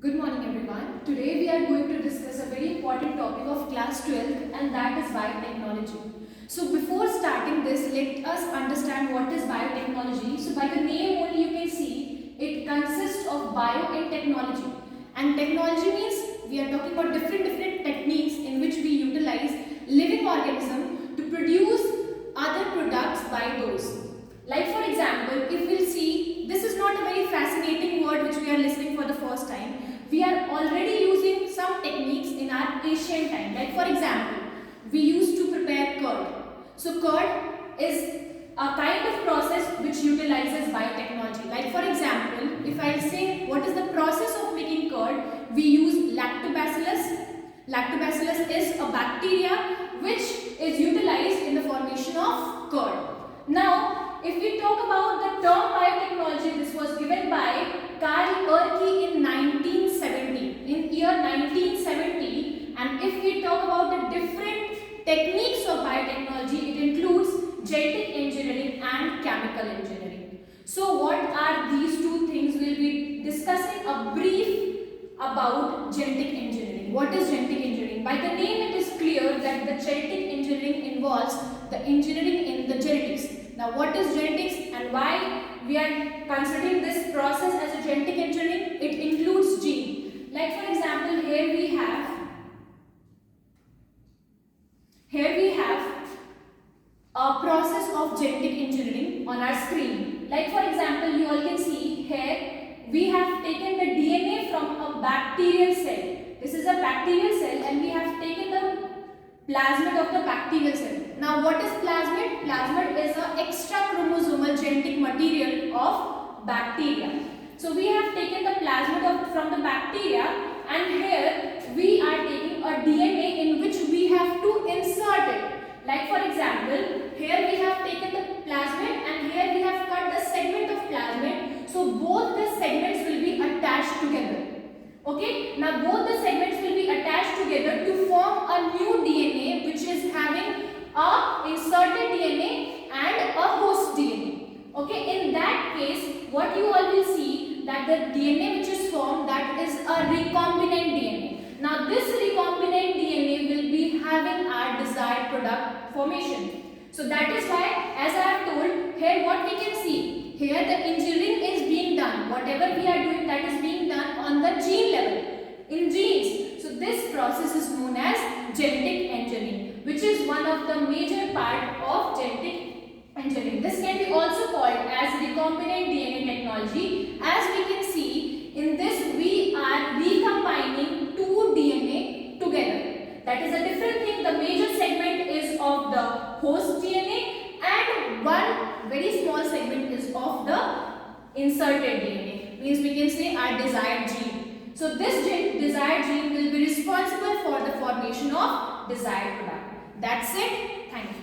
Good morning everyone. Today we are going to discuss a very important topic of class 12 and that is biotechnology. So before starting this, let us understand what is biotechnology. So by the name only you can see it consists of bio and technology. And technology means we are talking about different techniques in which we utilize living organism to produce other products by those. Like for example, if we'll see, this is not a very fascinating word which we are listening for the first time. We are already using some techniques in our ancient time. Like for example, we used to prepare curd. So curd is a kind of process which utilizes biotechnology. Like for example, if I say what is the process of making curd, we use lactobacillus. Lactobacillus is a bacteria which is utilized in the formation of curd. Now, if we talk about the term biotechnology, this was given by Carl Erke in 1970, in year 1970, and if we talk about the different techniques of biotechnology, it includes genetic engineering and chemical engineering. So what are these two things? We'll be discussing a brief about genetic engineering. What is genetic engineering? By the name it is clear that the genetic engineering involves the engineering in the genetics. Now what is genetics and why we are considering this process as a genetic engineering? It includes gene. Like for example, here we have a process of genetic engineering on our screen. Like for example, you all can see here we have taken the DNA from a bacterial cell. This is a bacterial cell and we have taken the plasmid of the bacterial cell. Now what is plasmid? Plasmid is an extra chromosomal genetic material of bacteria. So we have taken the plasmid from the bacteria and here we are taking a DNA in which we have to insert it. Like for example, here we have taken the plasmid and here we have cut the segment of plasmid. So both the segments will be attached together. Okay, now both the segments will be attached together to form a new DNA which is having a inserted DNA and a host DNA. Okay, in that case, what you all will see that the DNA which is formed, that is a recombinant DNA. Now this recombinant DNA will be having our desired product formation. So that is why, as I have told, here what we can see, here the engineering is being done. Whatever we are doing, that is being done on the gene level, in genes. So this process is known as genetic engineering, which is one of the major part of genetic engineering. This can be also called as recombinant DNA technology. As we can see, in this we are recombining two DNA together. That is a different thing. The major segment is of the host DNA and one very small segment is of the inserted DNA. Means we can say our desired gene. So this desired gene will be responsible for the formation of desired product. That's it. Thank you.